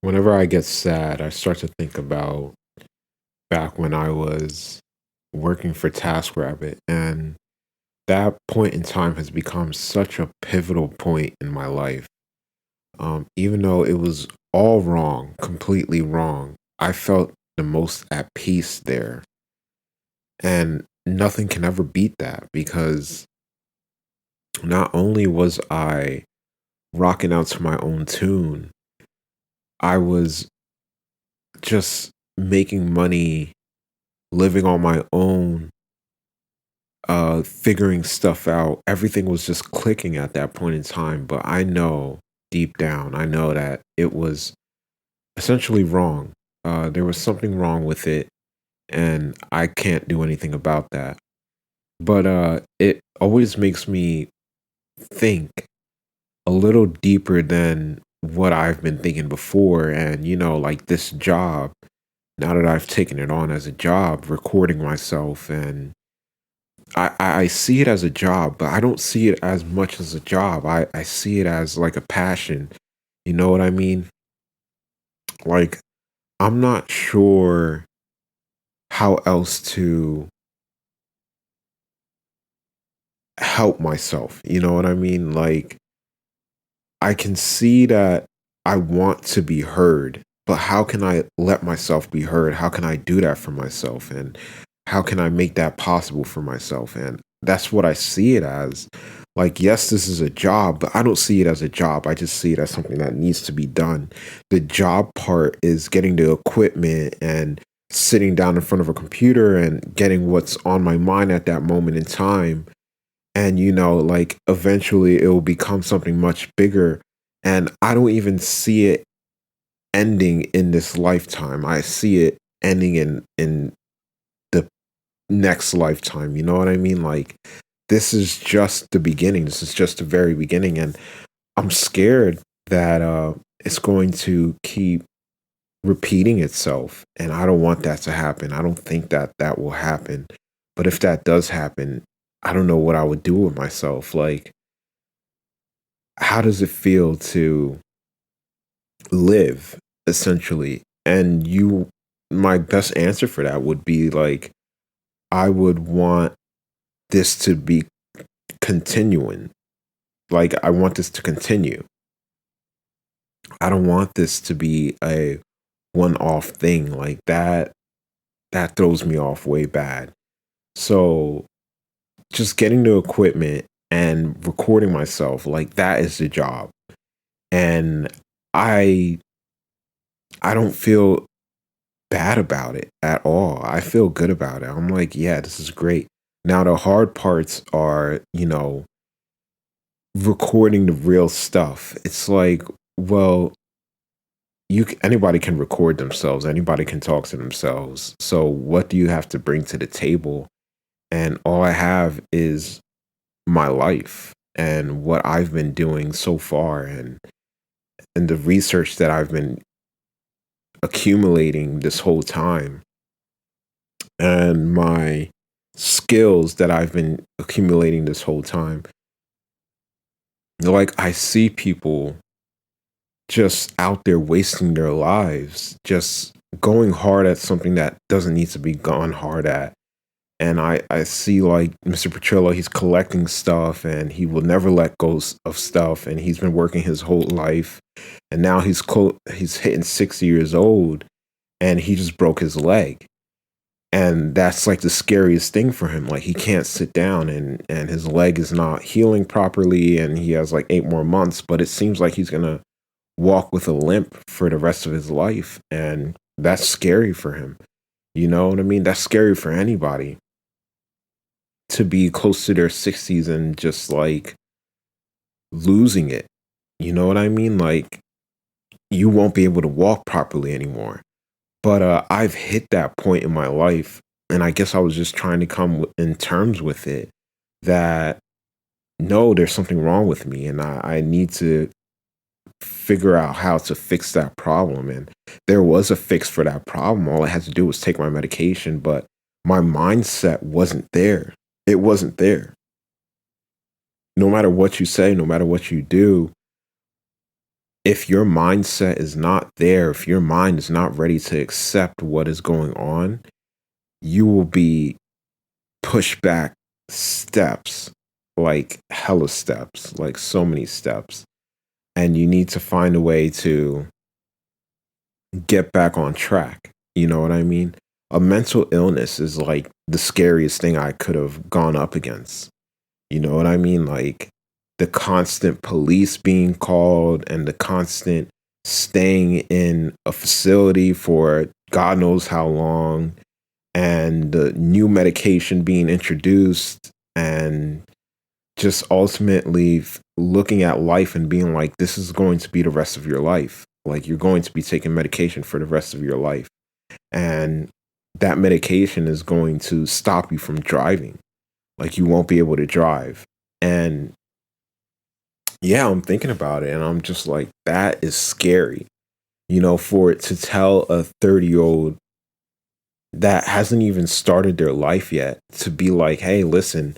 Whenever I get sad, I start to think about back when I was working for TaskRabbit, and that point in time has become such a pivotal point in my life. Even though it was all wrong, completely wrong, I felt the most at peace there. And nothing can ever beat that because not only was I rocking out to my own tune, I was just making money, living on my own, figuring stuff out. Everything was just clicking at that point in time. But I know deep down, I know that it was essentially wrong. There was something wrong with it, and I can't do anything about that. But it always makes me think a little deeper than what I've been thinking before. And, like this job, now that I've taken it on as a job, recording myself and I see it as a job, but I don't see it as much as a job. I see it as like a passion. You know what I mean? Like, I'm not sure how else to help myself. You know what I mean? Like, I can see that I want to be heard, but how can I let myself be heard? How can I do that for myself? And how can I make that possible for myself? And that's what I see it as. Like, yes, this is a job, but I don't see it as a job. I just see it as something that needs to be done. The job part is getting the equipment and sitting down in front of a computer and getting what's on my mind at that moment in time. And, like eventually it will become something much bigger. And I don't even see it ending in this lifetime. I see it ending in the next lifetime. You know what I mean? Like, this is just the beginning. This is just the very beginning. And I'm scared that it's going to keep repeating itself. And I don't want that to happen. I don't think that that will happen. But if that does happen, I don't know what I would do with myself. Like, how does it feel to live essentially? And my best answer for that would be like, I would want this to be continuing. Like, I want this to continue. I don't want this to be a one off thing. Like that throws me off way bad. So just getting the equipment and recording myself, like that is the job. And I I don't feel bad about it at all. I feel good about it. I'm like, yeah, this is great. Now the hard parts are, recording the real stuff. It's like, well, anybody can record themselves. Anybody can talk to themselves. So what do you have to bring to the table? And all I have is my life and what I've been doing so far and the research that I've been accumulating this whole time and my skills that I've been accumulating this whole time. Like, I see people just out there wasting their lives, just going hard at something that doesn't need to be gone hard at. And I see like Mr. Petrillo, he's collecting stuff and he will never let go of stuff. And he's been working his whole life. And now he's hitting 60 years old and he just broke his leg. And that's like the scariest thing for him. Like, he can't sit down and his leg is not healing properly and he has like 8 more months, but it seems like he's gonna walk with a limp for the rest of his life. And that's scary for him. You know what I mean? That's scary for anybody to be close to their 60s and just like losing it. You know what I mean? Like, you won't be able to walk properly anymore. But I've hit that point in my life, and I guess I was just trying to come in terms with it that no, there's something wrong with me, and I need to figure out how to fix that problem. And there was a fix for that problem. All I had to do was take my medication, but my mindset wasn't there. It wasn't there. No matter what you say, no matter what you do, if your mindset is not there, if your mind is not ready to accept what is going on, you will be pushed back steps, like hella steps, like so many steps. And you need to find a way to get back on track. You know what I mean? A mental illness is like the scariest thing I could have gone up against. You know what I mean? Like the constant police being called and the constant staying in a facility for God knows how long, and the new medication being introduced, and just ultimately looking at life and being like, this is going to be the rest of your life. Like, you're going to be taking medication for the rest of your life. And that medication is going to stop you from driving. Like, you won't be able to drive. And yeah, I'm thinking about it and I'm just like, that is scary. You know, for it to tell a 30-year-old that hasn't even started their life yet to be like, hey, listen,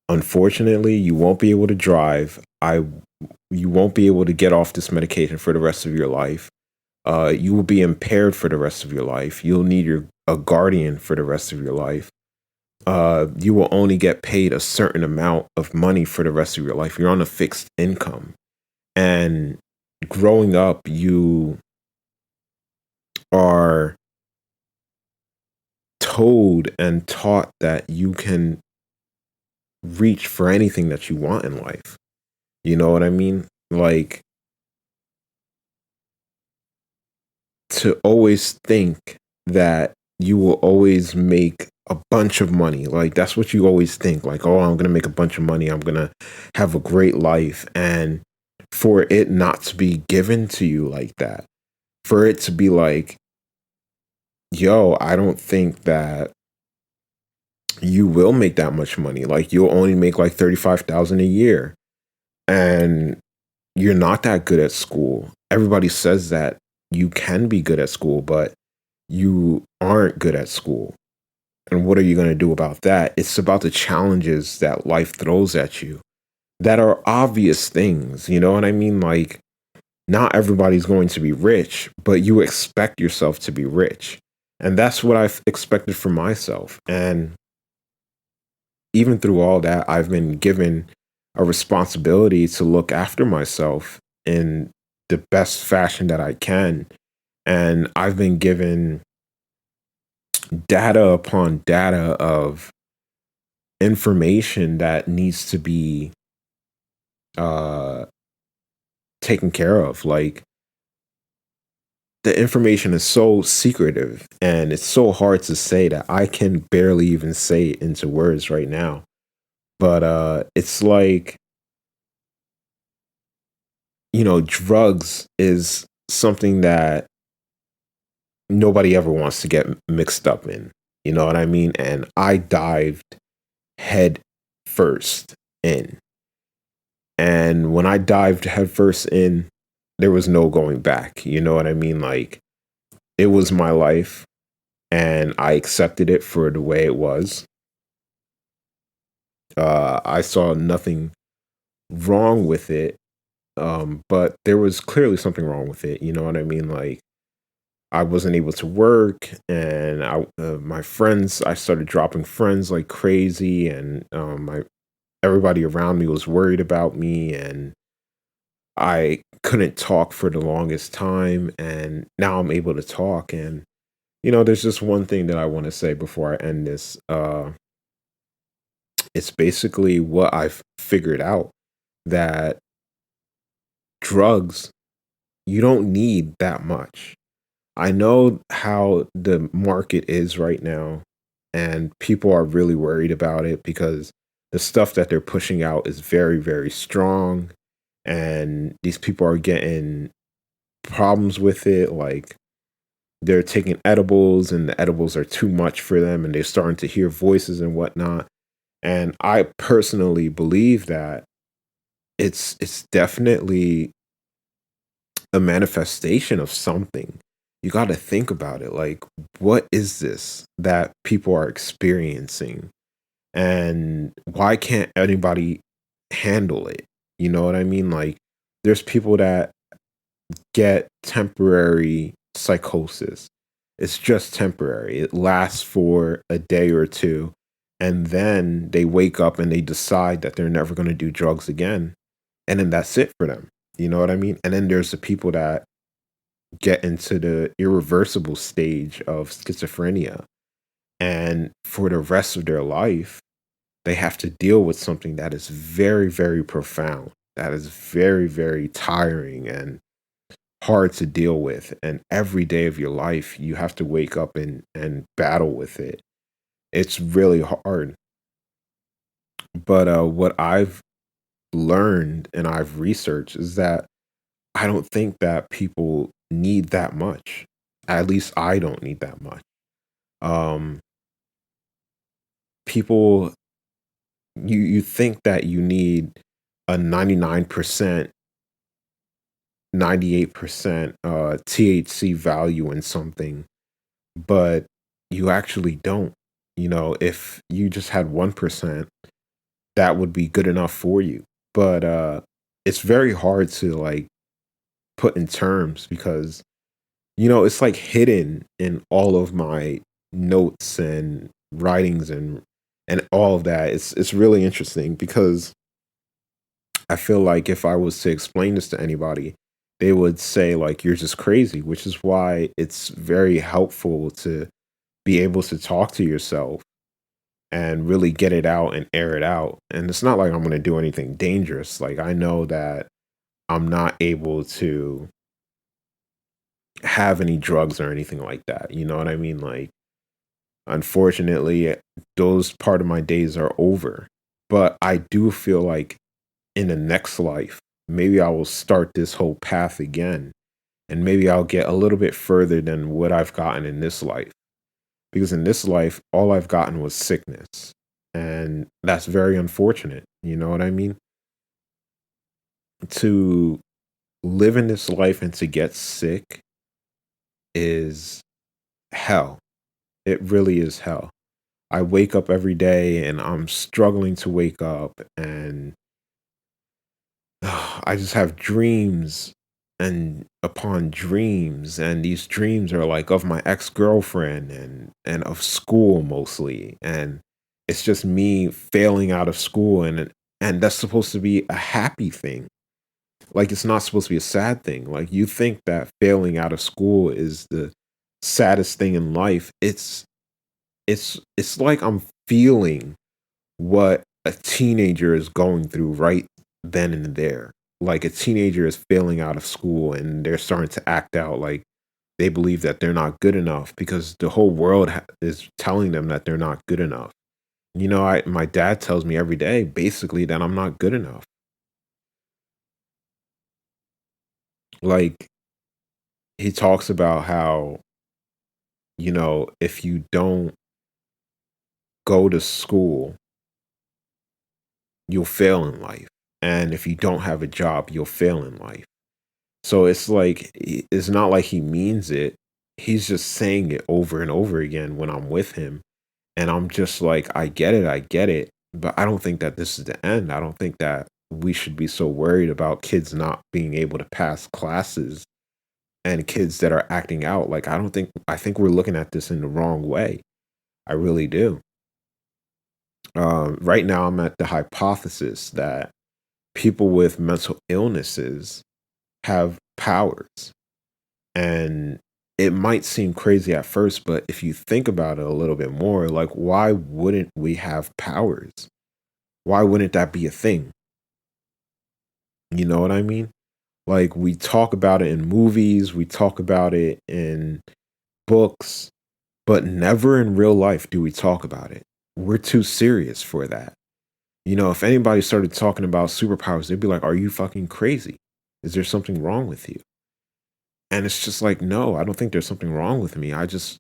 unfortunately, you won't be able to drive. You won't be able to get off this medication for the rest of your life. You will be impaired for the rest of your life. You'll need a guardian for the rest of your life. You will only get paid a certain amount of money for the rest of your life. You're on a fixed income. And growing up, you are told and taught that you can reach for anything that you want in life. You know what I mean? Like, to always think that you will always make a bunch of money. Like, that's what you always think. Like, oh, I'm going to make a bunch of money. I'm going to have a great life. And for it not to be given to you like that, for it to be like, yo, I don't think that you will make that much money. Like, you'll only make like 35,000 a year. And you're not that good at school. Everybody says that you can be good at school, but you aren't good at school. And what are you going to do about that? It's about the challenges that life throws at you that are obvious things. You know what I mean? Like, not everybody's going to be rich, but you expect yourself to be rich. And that's what I've expected for myself. And even through all that, I've been given a responsibility to look after myself in the best fashion that I can. And I've been given data upon data of information that needs to be uh, taken care of. Like, the information is so secretive and it's so hard to say that I can barely even say it into words right now. But it's like, drugs is something that nobody ever wants to get mixed up in. You know what I mean? And I dived head first in. And when I dived head first in, there was no going back. You know what I mean? Like, it was my life and I accepted it for the way it was. I saw nothing wrong with it, but there was clearly something wrong with it. You know what I mean? Like, I wasn't able to work, and my friends, I started dropping friends like crazy, and my everybody around me was worried about me, and I couldn't talk for the longest time, and now I'm able to talk. And there's just one thing that I want to say before I end this. It's basically what I've figured out, that drugs, you don't need that much. I know how the market is right now, and people are really worried about it because the stuff that they're pushing out is very, very strong, and these people are getting problems with it. Like, they're taking edibles, and the edibles are too much for them, and they're starting to hear voices and whatnot. And I personally believe that it's definitely a manifestation of something. You got to think about it. Like, what is this that people are experiencing? And why can't anybody handle it? You know what I mean? Like, there's people that get temporary psychosis. It's just temporary. It lasts for a day or two, and then they wake up and they decide that they're never going to do drugs again. And then that's it for them. You know what I mean? And then there's the people that get into the irreversible stage of schizophrenia. And for the rest of their life, they have to deal with something that is very, very profound, that is very, very tiring and hard to deal with. And every day of your life, you have to wake up and battle with it. It's really hard. But what I've learned and I've researched is that I don't think that people need that much. At least I don't need that much. Um, people, you think that you need a 99%, 98% THC value in something, but you actually don't. You know, if you just had 1%, that would be good enough for you. But it's very hard to like put in terms because it's like hidden in all of my notes and writings and all of that. It's really interesting because I feel like if I was to explain this to anybody, they would say like you're just crazy, which is why it's very helpful to be able to talk to yourself and really get it out and air it out. And it's not like I'm going to do anything dangerous. Like I know that I'm not able to have any drugs or anything like that. You know what I mean? Like unfortunately, those part of my days are over. But I do feel like in the next life, maybe I will start this whole path again. And maybe I'll get a little bit further than what I've gotten in this life. Because in this life, all I've gotten was sickness. And that's very unfortunate. You know what I mean? To live in this life and to get sick is hell. It really is hell. I wake up every day and I'm struggling to wake up and I just have dreams and upon dreams, and these dreams are like of my ex-girlfriend and of school mostly, and it's just me failing out of school, and that's supposed to be a happy thing. Like it's not supposed to be a sad thing. Like you think that failing out of school is the saddest thing in life. It's like I'm feeling what a teenager is going through right then and there. Like a teenager is failing out of school and they're starting to act out like they believe that they're not good enough because the whole world is telling them that they're not good enough. My dad tells me every day basically that I'm not good enough. Like he talks about how, if you don't go to school, you'll fail in life. And if you don't have a job, you'll fail in life. So it's like it's not like he means it. He's just saying it over and over again when I'm with him. And I'm just like, I get it. But I don't think that this is the end. I don't think that we should be so worried about kids not being able to pass classes and kids that are acting out. Like I think we're looking at this in the wrong way. I really do. Right now I'm at the hypothesis that people with mental illnesses have powers. And it might seem crazy at first, but if you think about it a little bit more, like, why wouldn't we have powers? Why wouldn't that be a thing? You know what I mean? Like, we talk about it in movies, we talk about it in books, but never in real life do we talk about it. We're too serious for that. If anybody started talking about superpowers, they'd be like, are you fucking crazy? Is there something wrong with you? And it's just like, no, I don't think there's something wrong with me. I'm just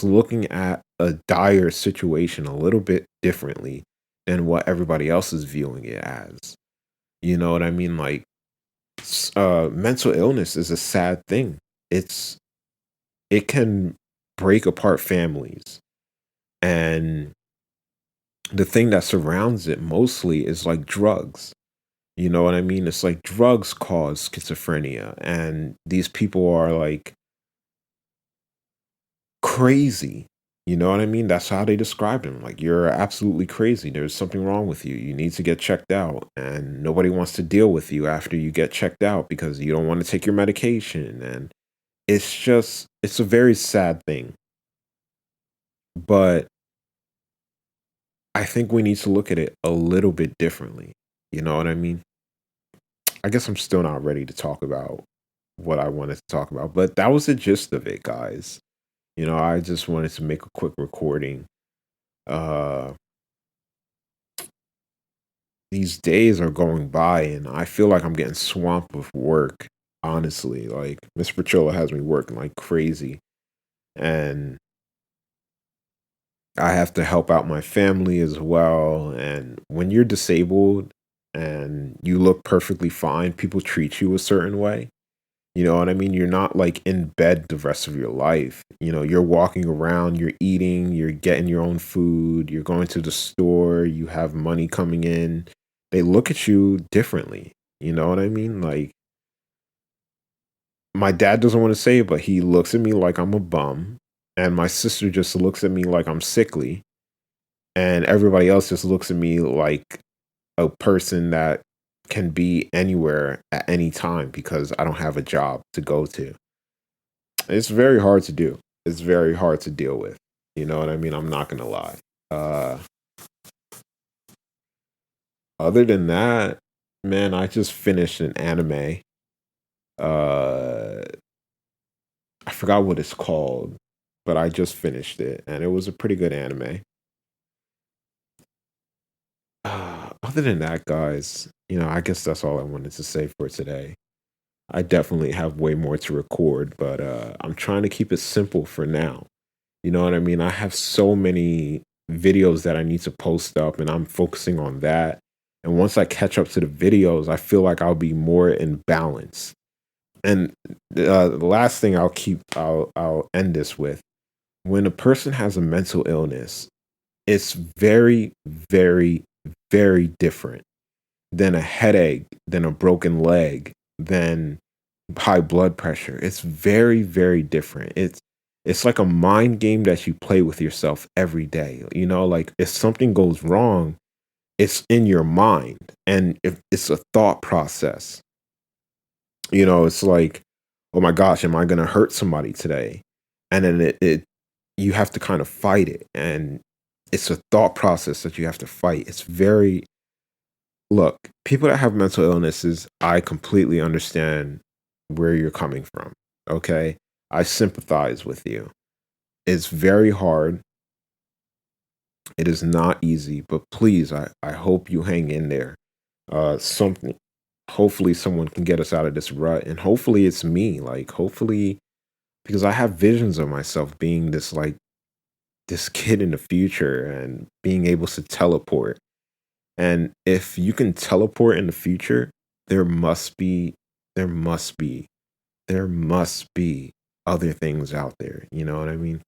looking at a dire situation a little bit differently than what everybody else is viewing it as. You know what I mean? Like mental illness is a sad thing. It's it can break apart families. And the thing that surrounds it mostly is like drugs. You know what I mean? It's like drugs cause schizophrenia, and these people are like crazy. You know what I mean? That's how they described him. Like, you're absolutely crazy. There's something wrong with you. You need to get checked out. And nobody wants to deal with you after you get checked out because you don't want to take your medication. And it's a very sad thing. But I think we need to look at it a little bit differently. You know what I mean? I guess I'm still not ready to talk about what I wanted to talk about, but that was the gist of it, guys. I just wanted to make a quick recording. Uh, these days are going by, and I feel like I'm getting swamped with work. Honestly, like Miss Pachola has me working like crazy, and I have to help out my family as well. And when you're disabled and you look perfectly fine, people treat you a certain way. You know what I mean? You're not like in bed the rest of your life. You're walking around, you're eating, you're getting your own food, you're going to the store, you have money coming in. They look at you differently. You know what I mean? Like, my dad doesn't want to say it, but he looks at me like I'm a bum. And my sister just looks at me like I'm sickly. And everybody else just looks at me like a person that can be anywhere at any time because I don't have a job to go to. It's very hard to do. It's very hard to deal with. You know what I mean? I'm not gonna lie. Uh, Other than that, man, I just finished an anime. Uh, I forgot what it's called, but I just finished it, and it was a pretty good anime. Other than that, guys, I guess that's all I wanted to say for today. I definitely have way more to record, but I'm trying to keep it simple for now. You know what I mean? I have so many videos that I need to post up, and I'm focusing on that. And once I catch up to the videos, I feel like I'll be more in balance. And the last thing I'll end this with: when a person has a mental illness, it's very, very, very different than a headache, than a broken leg, than high blood pressure. It's very, very different. It's like a mind game that you play with yourself every day. Like, if something goes wrong, it's in your mind, and if it's a thought process. It's like, oh my gosh, am I gonna hurt somebody today? And then it you have to kind of fight it, and it's a thought process that you have to fight. It's very Look, people that have mental illnesses, I completely understand where you're coming from. Okay. I sympathize with you. It's very hard. It is not easy, but please, I hope you hang in there. Something, hopefully, someone can get us out of this rut. And hopefully, it's me. Like, hopefully, because I have visions of myself being this kid in the future and being able to teleport. And if you can teleport in the future, there must be, there must be, there must be other things out there. You know what I mean?